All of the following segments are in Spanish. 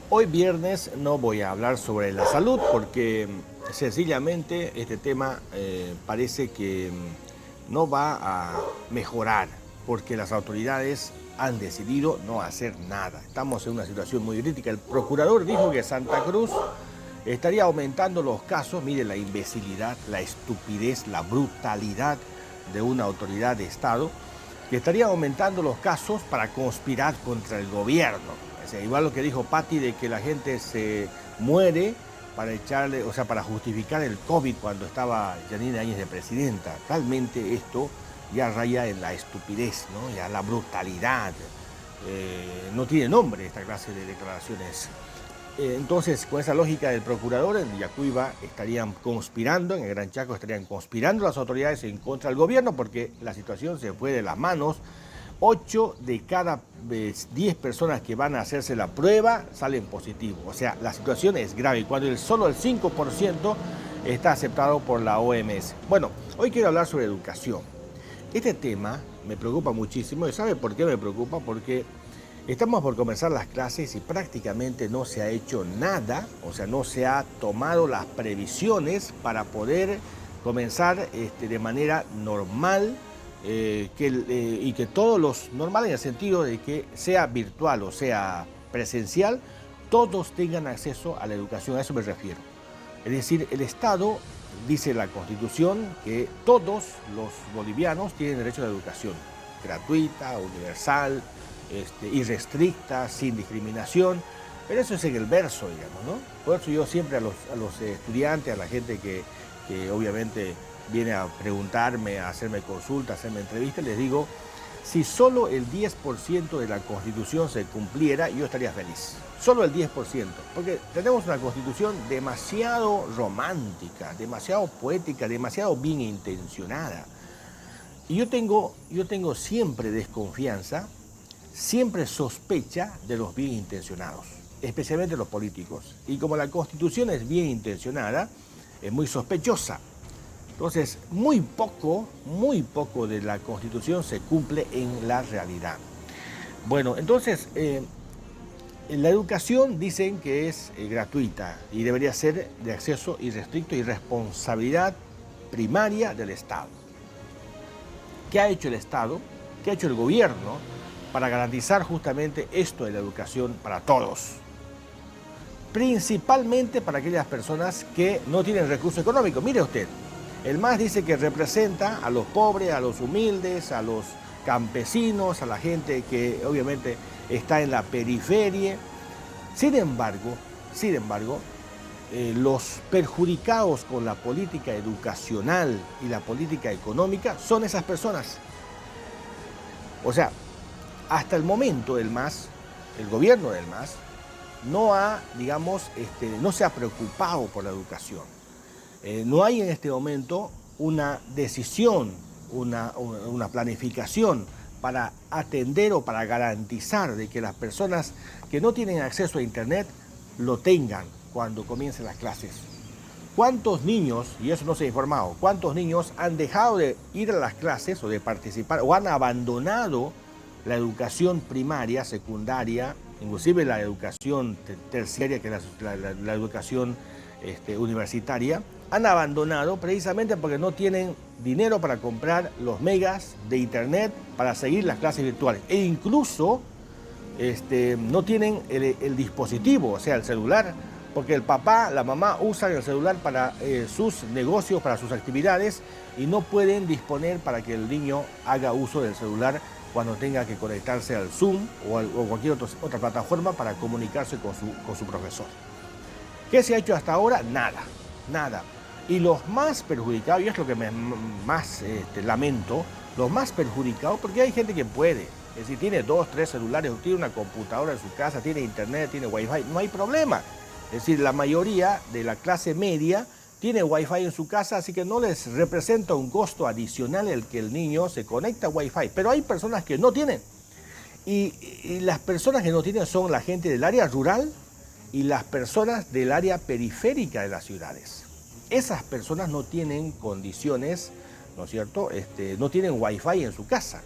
Hoy viernes no voy a hablar sobre la salud porque sencillamente este tema parece que no va a mejorar porque las autoridades han decidido no hacer nada. Estamos en una situación muy crítica. El procurador dijo que Santa Cruz estaría aumentando los casos. Mire la imbecilidad, la estupidez, la brutalidad de una autoridad de Estado, que estaría aumentando los casos para conspirar contra el gobierno. O sea, igual lo que dijo Patti de que la gente se muere para echarle, o sea, para justificar el COVID cuando estaba Yanine Áñez de presidenta. Realmente esto ya raya en la estupidez, ¿no? Ya la brutalidad. No tiene nombre esta clase de declaraciones. Entonces, con esa lógica del procurador, en Villacuiva estarían conspirando, en el Gran Chaco estarían conspirando las autoridades en contra del gobierno porque la situación se fue de las manos. 8 de cada 10 personas que van a hacerse la prueba salen positivos. O sea, la situación es grave cuando solo el 5% está aceptado por la OMS. Bueno, hoy quiero hablar sobre educación. Este tema me preocupa muchísimo. ¿Y sabe por qué me preocupa? Porque estamos por comenzar las clases y prácticamente no se ha hecho nada, o sea, no se ha tomado las previsiones para poder comenzar de manera normal y que todos los, normal en el sentido de que sea virtual o sea presencial, todos tengan acceso a la educación, a eso me refiero. Es decir, el Estado, dice la Constitución, que todos los bolivianos tienen derecho a la educación, gratuita, universal, irrestricta, sin discriminación, pero eso es en el verso, digamos, ¿no? Por eso yo siempre a los estudiantes, a la gente que obviamente viene a preguntarme, a hacerme consultas, a hacerme entrevistas, les digo, si solo el 10% de la Constitución se cumpliera, yo estaría feliz. Solo el 10%, porque tenemos una Constitución demasiado romántica, demasiado poética, demasiado bien intencionada. Y yo tengo siempre desconfianza, siempre sospecha de los bien intencionados, especialmente los políticos. Y como la Constitución es bien intencionada, es muy sospechosa. Entonces, muy poco de la Constitución se cumple en la realidad. Bueno, entonces, la educación dicen que es gratuita y debería ser de acceso irrestricto y responsabilidad primaria del Estado. ¿Qué ha hecho el Estado? ¿Qué ha hecho el gobierno para garantizar justamente esto de la educación para todos? Principalmente para aquellas personas que no tienen recursos económicos. Mire usted, el MAS dice que representa a los pobres, a los humildes, a los campesinos, a la gente que obviamente está en la periferia. Sin embargo, los perjudicados con la política educacional y la política económica son esas personas. O sea, hasta el momento el MAS, el gobierno del MAS, no ha, digamos, no se ha preocupado por la educación. No hay en este momento una decisión, una planificación para atender o para garantizar de que las personas que no tienen acceso a Internet lo tengan cuando comiencen las clases. ¿Cuántos niños, y eso no se ha informado, cuántos niños han dejado de ir a las clases o de participar o han abandonado la educación primaria, secundaria, inclusive la educación terciaria, que es la educación universitaria, han abandonado precisamente porque no tienen dinero para comprar los megas de Internet para seguir las clases virtuales e incluso no tienen el dispositivo, o sea, el celular, porque el papá, la mamá usan el celular para sus negocios, para sus actividades y no pueden disponer para que el niño haga uso del celular cuando tenga que conectarse al Zoom o cualquier otra plataforma para comunicarse con su profesor. ¿Qué se ha hecho hasta ahora? Nada. Y los más perjudicados, y es lo que más lamento, los más perjudicados, porque hay gente que puede, es decir, tiene 2, 3 celulares, tiene una computadora en su casa, tiene internet, tiene wifi, no hay problema. Es decir, la mayoría de la clase media tiene wifi en su casa, así que no les representa un costo adicional el que el niño se conecta a wifi. Pero hay personas que no tienen. Y las personas que no tienen son la gente del área rural y las personas del área periférica de las ciudades. Esas personas no tienen condiciones, ¿no es cierto? No tienen wifi en su casa.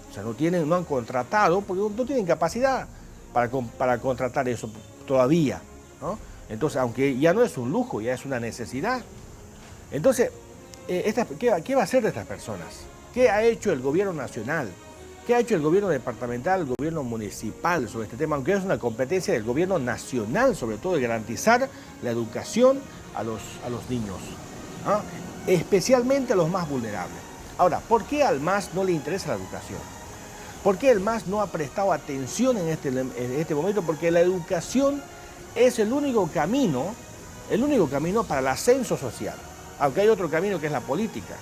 O sea, no han contratado porque no tienen capacidad. para contratar eso todavía, ¿no? Entonces, aunque ya no es un lujo, ya es una necesidad. Entonces, ¿qué va a hacer de estas personas? ¿Qué ha hecho el gobierno nacional? ¿Qué ha hecho el gobierno departamental, el gobierno municipal sobre este tema? Aunque es una competencia del gobierno nacional, sobre todo de garantizar la educación a los niños, ¿ah? Especialmente a los más vulnerables. Ahora, ¿por qué al MAS no le interesa la educación? ¿Por qué el MAS no ha prestado atención en este momento? Porque la educación es el único camino para el ascenso social. Aunque hay otro camino que es la política,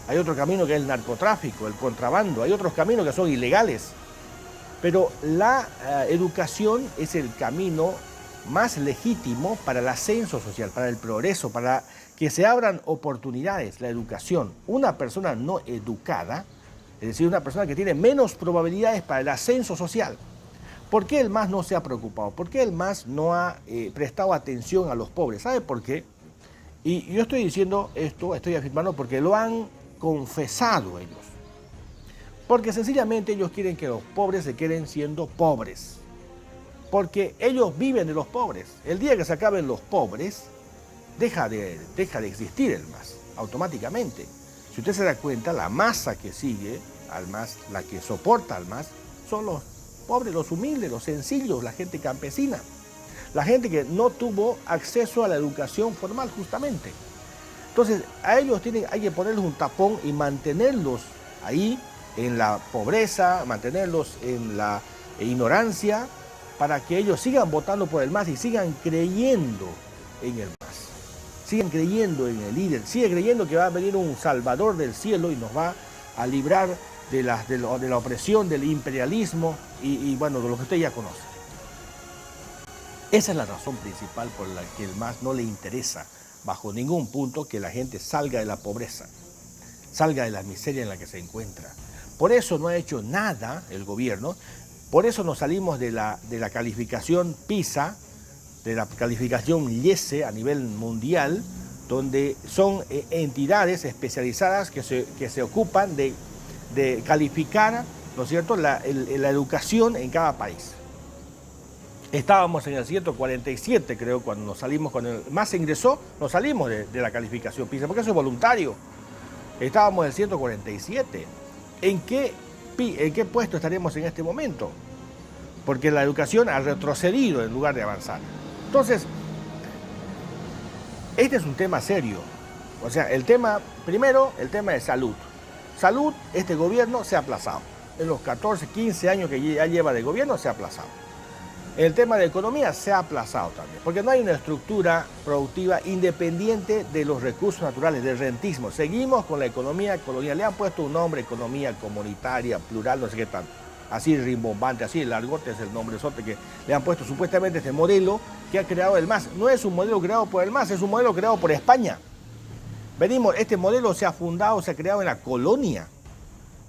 hay otro camino que es el narcotráfico, el contrabando, hay otros caminos que son ilegales. Pero la educación es el camino más legítimo para el ascenso social, para el progreso, para que se abran oportunidades, la educación. Una persona no educada, es decir, una persona que tiene menos probabilidades para el ascenso social. ¿Por qué el MAS no se ha preocupado? ¿Por qué el MAS no ha prestado atención a los pobres? ¿Sabe por qué? Y yo estoy diciendo esto, estoy afirmando porque lo han confesado ellos. Porque sencillamente ellos quieren que los pobres se queden siendo pobres. Porque ellos viven de los pobres. El día que se acaben los pobres, deja de existir el MAS, automáticamente. Si usted se da cuenta, la masa que sigue al MAS, la que soporta al MAS, son los pobres, los humildes, los sencillos, la gente campesina. La gente que no tuvo acceso a la educación formal, justamente. Entonces, a ellos hay que ponerles un tapón y mantenerlos ahí en la pobreza, mantenerlos en la ignorancia, para que ellos sigan votando por el MAS y sigan creyendo en el MAS. Sigan creyendo en el líder, sigan creyendo que va a venir un salvador del cielo y nos va a librar de la opresión, del imperialismo y bueno, de lo que usted ya conoce. Esa es la razón principal por la que el MAS no le interesa bajo ningún punto que la gente salga de la pobreza, salga de la miseria en la que se encuentra. Por eso no ha hecho nada el gobierno, por eso nos salimos de la calificación PISA, de la calificación IESE a nivel mundial, donde son entidades especializadas que se ocupan de calificar, ¿no es cierto?, la educación en cada país. Estábamos en el 147, creo, cuando nos salimos, cuando el MAS ingresó, nos salimos de la calificación PISA, porque eso es voluntario. Estábamos en el 147. ¿En qué puesto estaríamos en este momento? Porque la educación ha retrocedido en lugar de avanzar. Entonces, este es un tema serio. O sea, primero, el tema de salud. Salud, este gobierno se ha aplazado. En los 14, 15 años que ya lleva de gobierno, se ha aplazado. El tema de economía se ha aplazado también, porque no hay una estructura productiva independiente de los recursos naturales, del rentismo. Seguimos con la economía colonial. Le han puesto un nombre, economía comunitaria, plural, no sé qué tanto. Así rimbombante, así largote es el nombre que le han puesto supuestamente este modelo que ha creado el MAS. No es un modelo creado por el MAS, es un modelo creado por España. Este modelo se ha fundado, se ha creado en la colonia.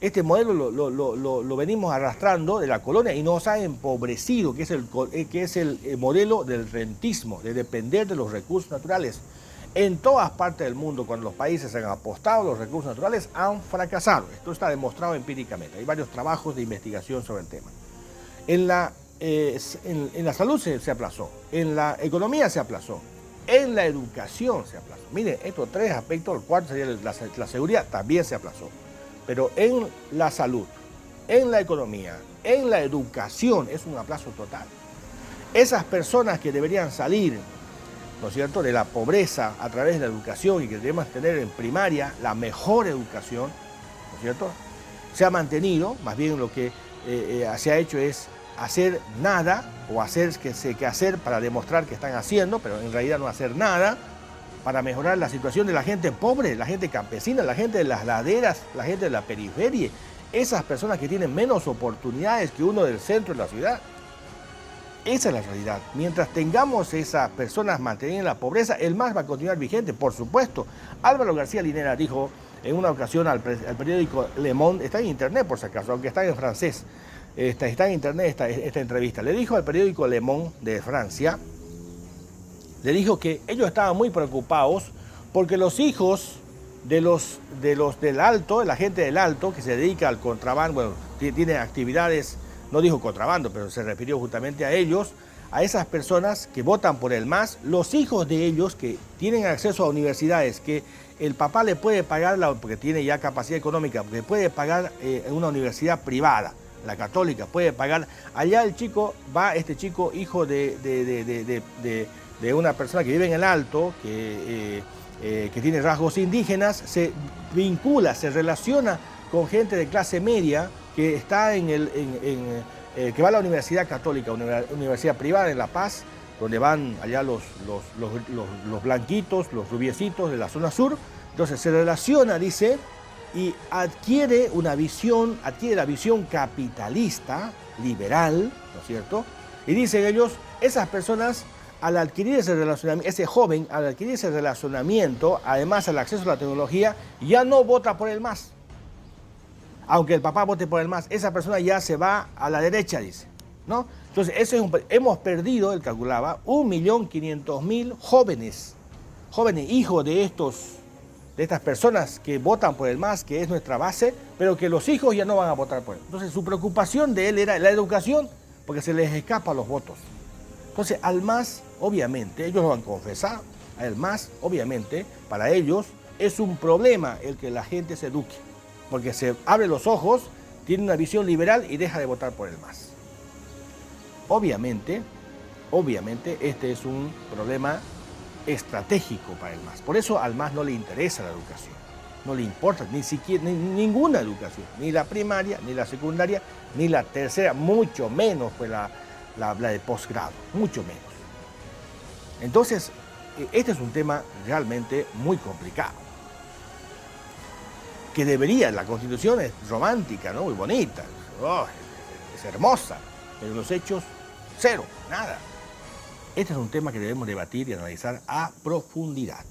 Este modelo lo venimos arrastrando de la colonia y nos ha empobrecido, que es el modelo del rentismo, de depender de los recursos naturales. En todas partes del mundo, cuando los países han apostado a los recursos naturales, han fracasado. Esto está demostrado empíricamente. Hay varios trabajos de investigación sobre el tema. En la salud se aplazó, en la economía se aplazó, en la educación se aplazó. Miren, estos tres aspectos, el cuarto sería la seguridad, también se aplazó. Pero en la salud, en la economía, en la educación es un aplazo total. Esas personas que deberían salir, ¿no es cierto?, de la pobreza a través de la educación y que debemos tener en primaria la mejor educación, ¿no es cierto?, se ha mantenido. Más bien lo que se ha hecho es hacer nada o hacer que hacer para demostrar que están haciendo, pero en realidad no hacer nada para mejorar la situación de la gente pobre, la gente campesina, la gente de las laderas, la gente de la periferia, esas personas que tienen menos oportunidades que uno del centro de la ciudad. Esa es la realidad. Mientras tengamos esas personas mantenidas en la pobreza, el MAS va a continuar vigente, por supuesto. Álvaro García Linera dijo en una ocasión al periódico Le Monde, está en internet por si acaso, aunque está en francés, está en internet esta entrevista, le dijo al periódico Le Monde de Francia, le dijo que ellos estaban muy preocupados porque los hijos de los del Alto, de la gente del Alto, que se dedica al contrabando, bueno, tiene actividades, no dijo contrabando, pero se refirió justamente a ellos, a esas personas que votan por el MAS, los hijos de ellos que tienen acceso a universidades, que el papá le puede pagar, porque tiene ya capacidad económica, porque puede pagar una universidad privada, la católica, puede pagar. Allá el chico va, este chico, hijo de una persona que vive en el Alto, que tiene rasgos indígenas, se vincula, se relaciona con gente de clase media que está que va a la Universidad Católica, universidad privada en La Paz, donde van allá los blanquitos, los rubiecitos de la zona sur. Entonces se relaciona, dice, y adquiere la visión capitalista, liberal, ¿no es cierto? Y dicen ellos, esas personas, al adquirir ese relacionamiento, ese joven, al adquirir ese relacionamiento, además al acceso a la tecnología, ya no vota por el MAS. Aunque el papá vote por el MAS, esa persona ya se va a la derecha, dice, ¿no? Entonces, hemos perdido, él calculaba, 1.500.000 jóvenes, hijos de estas personas que votan por el MAS, que es nuestra base, pero que los hijos ya no van a votar por él. Entonces, su preocupación de él era la educación, porque se les escapa los votos. Entonces, al MAS, obviamente, ellos lo han confesado, al MAS, obviamente, para ellos es un problema el que la gente se eduque, porque se abre los ojos, tiene una visión liberal y deja de votar por el MAS. Obviamente, este es un problema estratégico para el MAS. Por eso al MAS no le interesa la educación, no le importa ni siquiera ninguna educación, ni la primaria, ni la secundaria, ni la tercera, mucho menos pues la de posgrado, mucho menos. Entonces, este es un tema realmente muy complicado, que la Constitución es romántica, ¿no? Muy bonita, es hermosa, pero los hechos, cero, nada. Este es un tema que debemos debatir y analizar a profundidad.